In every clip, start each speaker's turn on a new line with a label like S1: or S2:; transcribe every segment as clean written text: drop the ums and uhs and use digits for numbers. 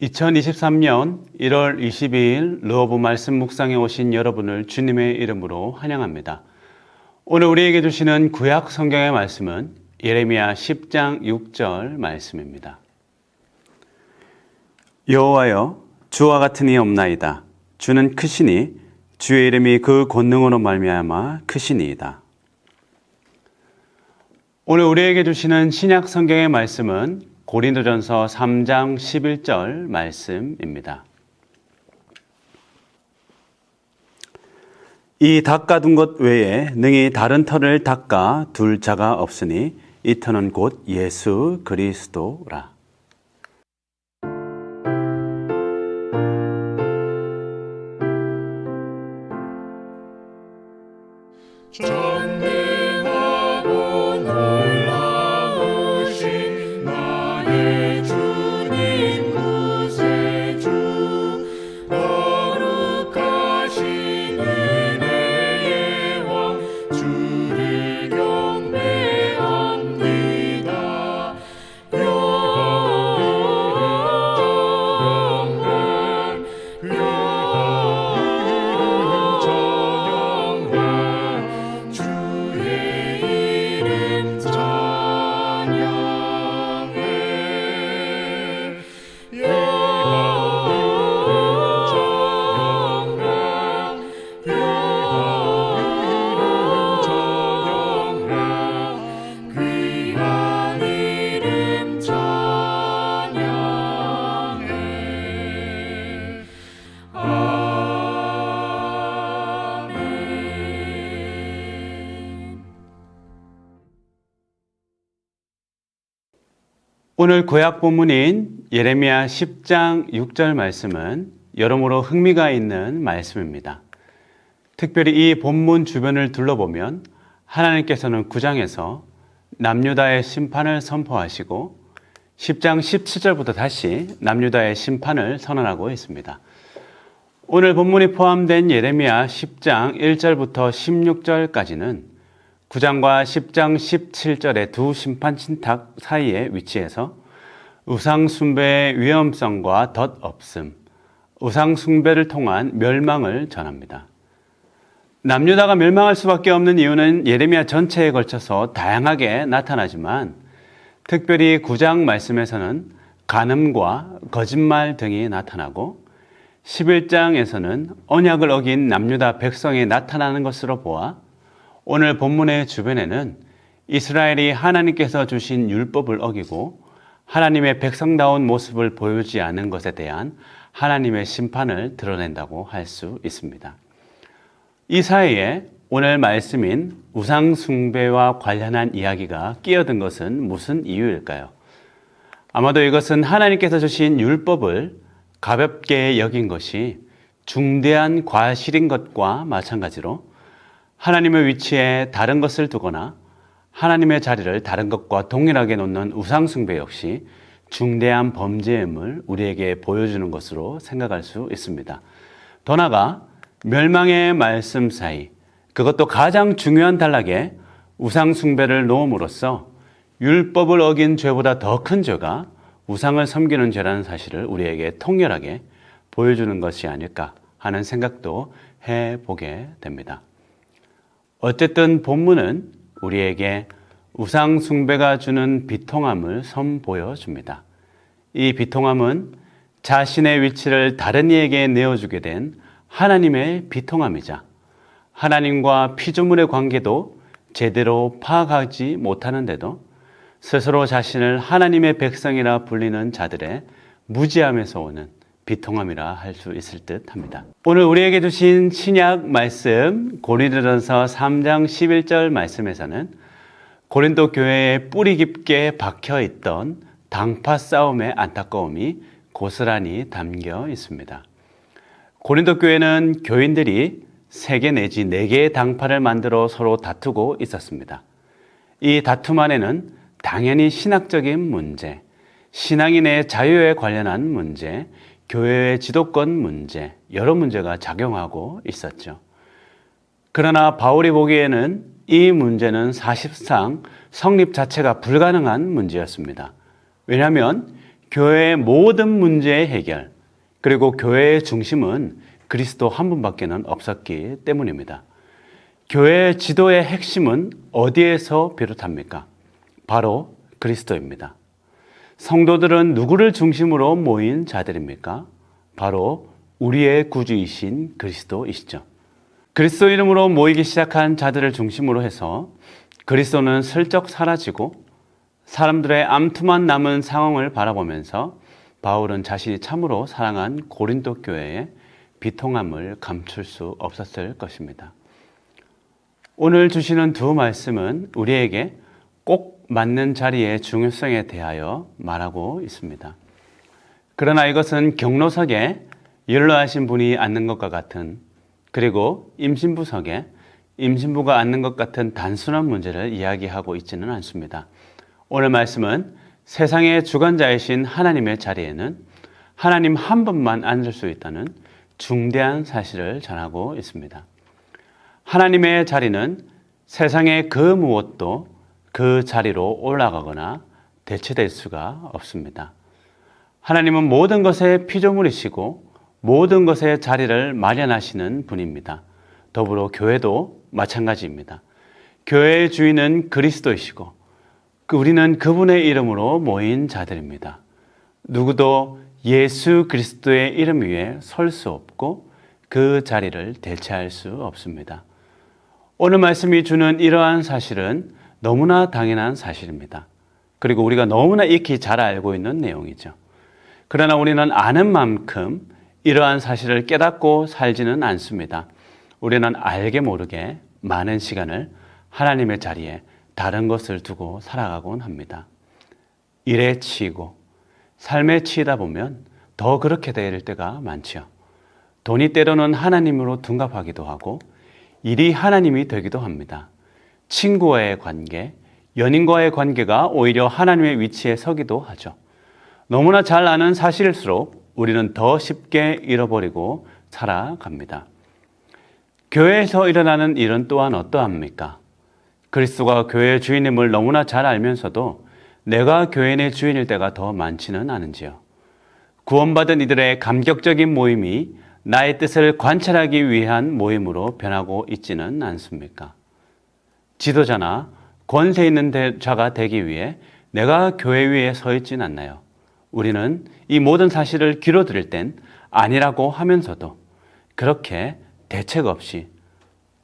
S1: 2023년 1월 22일 르호브 말씀 묵상에 오신 여러분을 주님의 이름으로 환영합니다. 오늘 우리에게 주시는 구약 성경의 말씀은 예레미야 10장 6절 말씀입니다. 여호와여, 주와 같은 이 없나이다. 주는 크시니 주의 이름이 그 권능으로 말미암아 크시니이다. 오늘 우리에게 주시는 신약 성경의 말씀은 고린도전서 3장 11절 말씀입니다. 이 닦아둔 것 외에 능히 다른 터를 닦아 둘 자가 없으니 이 터는 곧 예수 그리스도라.
S2: 전능하고 놀라우신 나의 주님 구세주, 거룩하신 은혜의 왕 주를 경배합니다.
S1: 오늘 구약 본문인 예레미야 10장 6절 말씀은 여러모로 흥미가 있는 말씀입니다. 특별히 이 본문 주변을 둘러보면 하나님께서는 9장에서 남유다의 심판을 선포하시고 10장 17절부터 다시 남유다의 심판을 선언하고 있습니다. 오늘 본문이 포함된 예레미야 10장 1절부터 16절까지는 9장과 10장 17절의 두 심판 신탁 사이에 위치해서 우상 숭배의 위험성과 덧없음, 우상 숭배를 통한 멸망을 전합니다. 남유다가 멸망할 수밖에 없는 이유는 예레미야 전체에 걸쳐서 다양하게 나타나지만 특별히 9장 말씀에서는 간음과 거짓말 등이 나타나고 11장에서는 언약을 어긴 남유다 백성이 나타나는 것으로 보아 오늘 본문의 주변에는 이스라엘이 하나님께서 주신 율법을 어기고 하나님의 백성다운 모습을 보여주지 않은 것에 대한 하나님의 심판을 드러낸다고 할 수 있습니다. 이 사이에 오늘 말씀인 우상 숭배와 관련한 이야기가 끼어든 것은 무슨 이유일까요? 아마도 이것은 하나님께서 주신 율법을 가볍게 여긴 것이 중대한 과실인 것과 마찬가지로 하나님의 위치에 다른 것을 두거나 하나님의 자리를 다른 것과 동일하게 놓는 우상숭배 역시 중대한 범죄임을 우리에게 보여주는 것으로 생각할 수 있습니다. 더 나아가 멸망의 말씀 사이, 그것도 가장 중요한 단락에 우상숭배를 놓음으로써 율법을 어긴 죄보다 더 큰 죄가 우상을 섬기는 죄라는 사실을 우리에게 통렬하게 보여주는 것이 아닐까 하는 생각도 해보게 됩니다. 어쨌든 본문은 우리에게 우상 숭배가 주는 비통함을 선보여 줍니다. 이 비통함은 자신의 위치를 다른 이에게 내어주게 된 하나님의 비통함이자 하나님과 피조물의 관계도 제대로 파악하지 못하는데도 스스로 자신을 하나님의 백성이라 불리는 자들의 무지함에서 오는 비통함이라 할 수 있을 듯 합니다. 오늘 우리에게 주신 신약 말씀 고린도전서 3장 11절 말씀에서는 고린도 교회에 뿌리 깊게 박혀있던 당파 싸움의 안타까움이 고스란히 담겨 있습니다. 고린도 교회는 교인들이 3개 내지 4개의 당파를 만들어 서로 다투고 있었습니다. 이 다툼 안에는 당연히 신학적인 문제, 신앙인의 자유에 관련한 문제, 교회의 지도권 문제, 여러 문제가 작용하고 있었죠. 그러나 바울이 보기에는 이 문제는 사실상 성립 자체가 불가능한 문제였습니다. 왜냐하면 교회의 모든 문제의 해결, 그리고 교회의 중심은 그리스도 한 분밖에는 없었기 때문입니다. 교회의 지도의 핵심은 어디에서 비롯합니까? 바로 그리스도입니다. 성도들은 누구를 중심으로 모인 자들입니까? 바로 우리의 구주이신 그리스도이시죠. 그리스도 이름으로 모이기 시작한 자들을 중심으로 해서 그리스도는 슬쩍 사라지고 사람들의 암투만 남은 상황을 바라보면서 바울은 자신이 참으로 사랑한 고린도 교회의 비통함을 감출 수 없었을 것입니다. 오늘 주시는 두 말씀은 우리에게 꼭 맞는 자리의 중요성에 대하여 말하고 있습니다. 그러나 이것은 경로석에 연로하신 분이 앉는 것과 같은, 그리고 임신부석에 임신부가 앉는 것 같은 단순한 문제를 이야기하고 있지는 않습니다. 오늘 말씀은 세상의 주관자이신 하나님의 자리에는 하나님 한 분만 앉을 수 있다는 중대한 사실을 전하고 있습니다. 하나님의 자리는 세상의 그 무엇도 그 자리로 올라가거나 대체될 수가 없습니다. 하나님은 모든 것의 피조물이시고 모든 것의 자리를 마련하시는 분입니다. 더불어 교회도 마찬가지입니다. 교회의 주인은 그리스도이시고 우리는 그분의 이름으로 모인 자들입니다. 누구도 예수 그리스도의 이름 위에 설 수 없고 그 자리를 대체할 수 없습니다. 오늘 말씀이 주는 이러한 사실은 너무나 당연한 사실입니다. 그리고 우리가 너무나 익히 잘 알고 있는 내용이죠. 그러나 우리는 아는 만큼 이러한 사실을 깨닫고 살지는 않습니다. 우리는 알게 모르게 많은 시간을 하나님의 자리에 다른 것을 두고 살아가곤 합니다. 일에 치이고 삶에 치이다 보면 더 그렇게 될 때가 많죠. 돈이 때로는 하나님으로 둔갑하기도 하고 일이 하나님이 되기도 합니다. 친구와의 관계, 연인과의 관계가 오히려 하나님의 위치에 서기도 하죠. 너무나 잘 아는 사실일수록 우리는 더 쉽게 잃어버리고 살아갑니다. 교회에서 일어나는 일은 또한 어떠합니까? 그리스도가 교회의 주인임을 너무나 잘 알면서도 내가 교인의 주인일 때가 더 많지는 않은지요. 구원받은 이들의 감격적인 모임이 나의 뜻을 관찰하기 위한 모임으로 변하고 있지는 않습니까? 지도자나 권세 있는 자가 되기 위해 내가 교회 위에 서 있지는 않나요? 우리는 이 모든 사실을 귀로 들을 땐 아니라고 하면서도 그렇게 대책 없이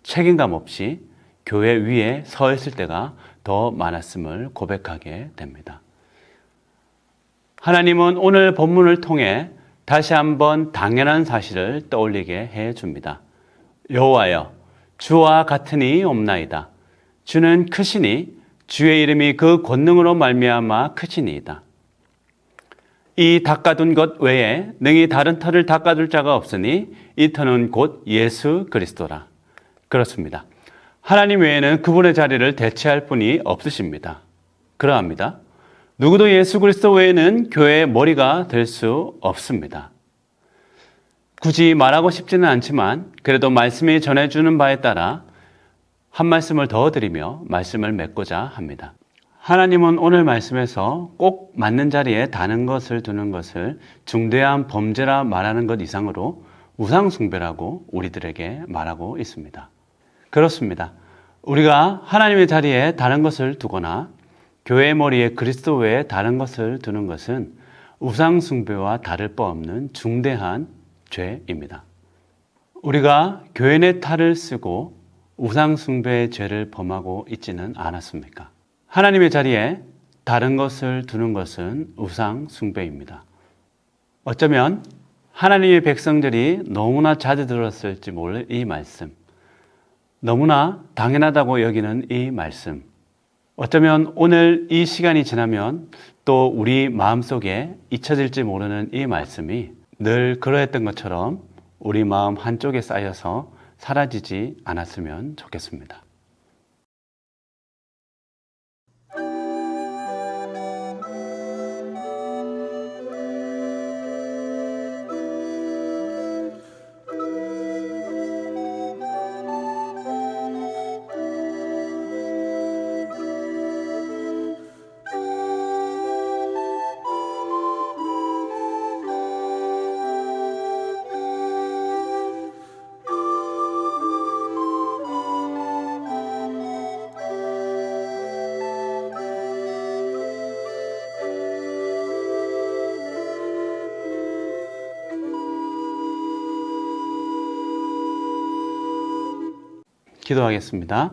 S1: 책임감 없이 교회 위에 서 있을 때가 더 많았음을 고백하게 됩니다. 하나님은 오늘 본문을 통해 다시 한번 당연한 사실을 떠올리게 해줍니다. 여호와여, 주와 같으니 없나이다. 주는 크시니 주의 이름이 그 권능으로 말미암아 크시니이다. 이 닦아둔 것 외에 능히 다른 터를 닦아둘 자가 없으니 이 터는 곧 예수 그리스도라. 그렇습니다. 하나님 외에는 그분의 자리를 대체할 분이 없으십니다. 그러합니다. 누구도 예수 그리스도 외에는 교회의 머리가 될 수 없습니다. 굳이 말하고 싶지는 않지만 그래도 말씀이 전해주는 바에 따라 한 말씀을 더 드리며 말씀을 맺고자 합니다. 하나님은 오늘 말씀에서 꼭 맞는 자리에 다른 것을 두는 것을 중대한 범죄라 말하는 것 이상으로 우상숭배라고 우리들에게 말하고 있습니다. 그렇습니다. 우리가 하나님의 자리에 다른 것을 두거나 교회의 머리에 그리스도 외에 다른 것을 두는 것은 우상숭배와 다를 바 없는 중대한 죄입니다. 우리가 교회 내 탈을 쓰고 우상숭배의 죄를 범하고 있지는 않았습니까? 하나님의 자리에 다른 것을 두는 것은 우상숭배입니다. 어쩌면 하나님의 백성들이 너무나 자주 들었을지 모를 이 말씀, 너무나 당연하다고 여기는 이 말씀, 어쩌면 오늘 이 시간이 지나면 또 우리 마음속에 잊혀질지 모르는 이 말씀이 늘 그러했던 것처럼 우리 마음 한쪽에 쌓여서 사라지지 않았으면 좋겠습니다. 기도하겠습니다.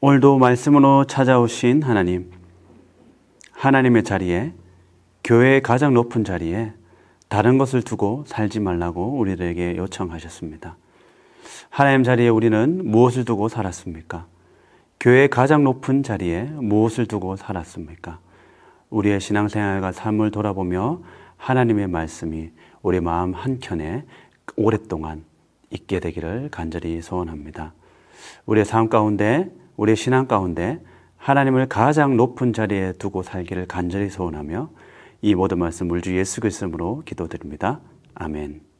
S1: 오늘도 말씀으로 찾아오신 하나님, 하나님의 자리에, 교회의 가장 높은 자리에 다른 것을 두고 살지 말라고 우리들에게 요청하셨습니다. 하나님 자리에 우리는 무엇을 두고 살았습니까? 교회의 가장 높은 자리에 무엇을 두고 살았습니까? 우리의 신앙생활과 삶을 돌아보며 하나님의 말씀이 우리 마음 한켠에 오랫동안 있게 되기를 간절히 소원합니다. 우리의 삶 가운데, 우리의 신앙 가운데 하나님을 가장 높은 자리에 두고 살기를 간절히 소원하며 이 모든 말씀 우리 주 예수 그리스도로 기도드립니다. 아멘.